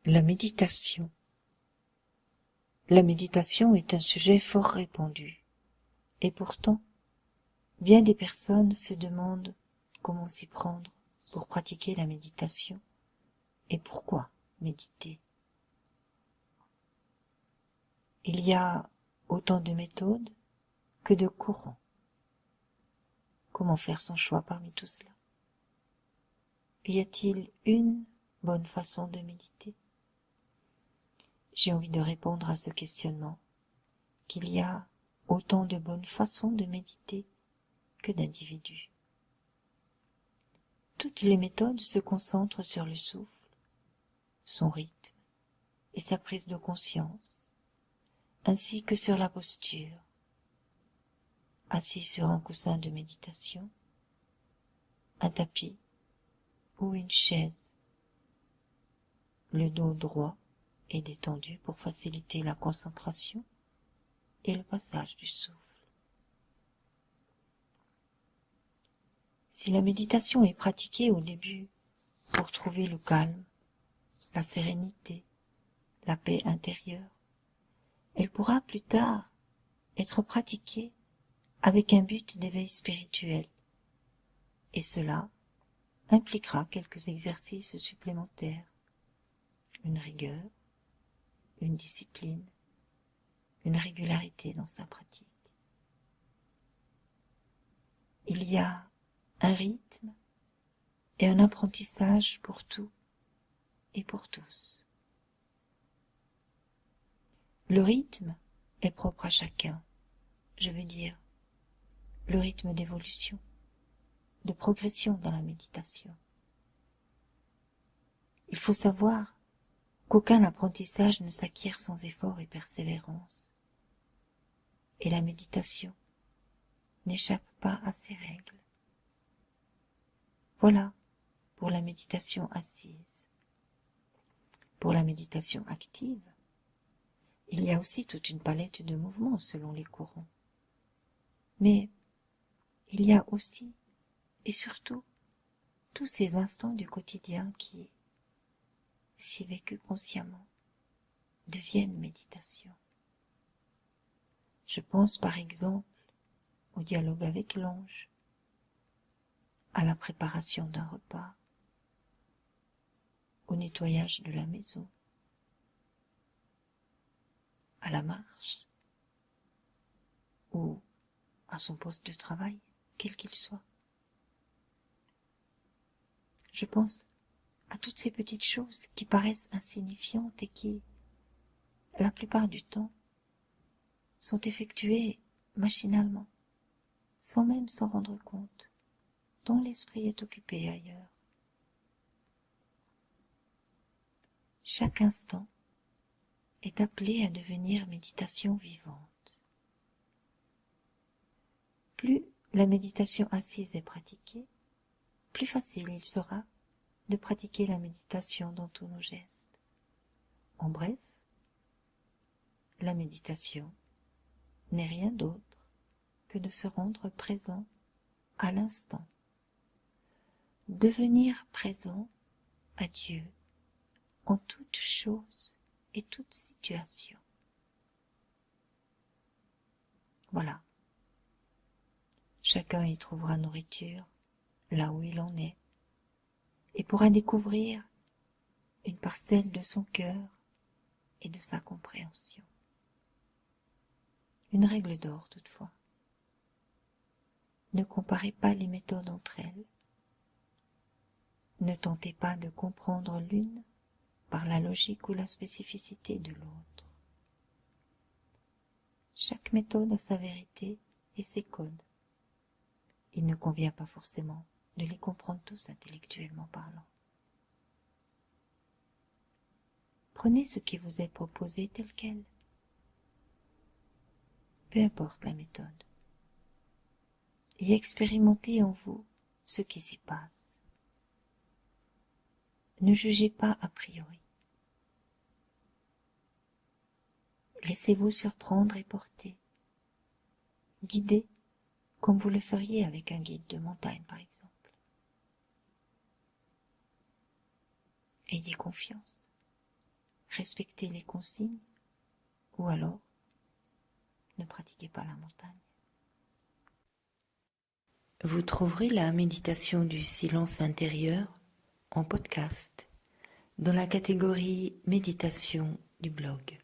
La méditation. La méditation est un sujet fort répandu, et pourtant, bien des personnes se demandent comment s'y prendre pour pratiquer la méditation, et pourquoi méditer. Il y a autant de méthodes que de courants. Comment faire son choix parmi tout cela? Y a-t-il une bonne façon de méditer? J'ai envie de répondre à ce questionnement, qu'il y a autant de bonnes façons de méditer que d'individus. Toutes les méthodes se concentrent sur le souffle, son rythme et sa prise de conscience, ainsi que sur la posture. Assis sur un coussin de méditation, un tapis ou une chaise, le dos droit et détendu pour faciliter la concentration et le passage du souffle. Si la méditation est pratiquée au début pour trouver le calme, la sérénité, la paix intérieure, elle pourra plus tard être pratiquée avec un but d'éveil spirituel, et cela impliquera quelques exercices supplémentaires, une rigueur, une discipline, une régularité dans sa pratique. Il y a un rythme et un apprentissage pour tout et pour tous. Le rythme est propre à chacun, je veux dire, le rythme d'évolution, de progression dans la méditation. Il faut savoir qu'aucun apprentissage ne s'acquiert sans effort et persévérance, et la méditation n'échappe pas à ces règles. Voilà pour la méditation assise. Pour la méditation active, il y a aussi toute une palette de mouvements selon les courants. Mais il y a aussi et surtout tous ces instants du quotidien qui, si vécus consciemment, deviennent méditation. Je pense par exemple au dialogue avec l'ange, à la préparation d'un repas, au nettoyage de la maison, à la marche ou à son poste de travail, quel qu'il soit. Je pense à toutes ces petites choses qui paraissent insignifiantes et qui, la plupart du temps, sont effectuées machinalement, sans même s'en rendre compte, dont l'esprit est occupé ailleurs. Chaque instant est appelé à devenir méditation vivante. Plus la méditation assise est pratiquée, plus facile il sera de pratiquer la méditation dans tous nos gestes. En bref, la méditation n'est rien d'autre que de se rendre présent à l'instant, devenir présent à Dieu en toute chose et toute situation. Voilà. Chacun y trouvera nourriture là où il en est et pourra découvrir une parcelle de son cœur et de sa compréhension. Une règle d'or toutefois. Ne comparez pas les méthodes entre elles. Ne tentez pas de comprendre l'une par la logique ou la spécificité de l'autre. Chaque méthode a sa vérité et ses codes. Il ne convient pas forcément de les comprendre tous intellectuellement parlant. Prenez ce qui vous est proposé tel quel. Peu importe la méthode. Et expérimentez en vous ce qui s'y passe. Ne jugez pas a priori. Laissez-vous surprendre et porter, guider comme vous le feriez avec un guide de montagne par exemple. Ayez confiance. respectez les consignes, ou alors ne pratiquez pas la montagne. Vous trouverez la méditation du silence intérieur en podcast dans la catégorie méditation du blog.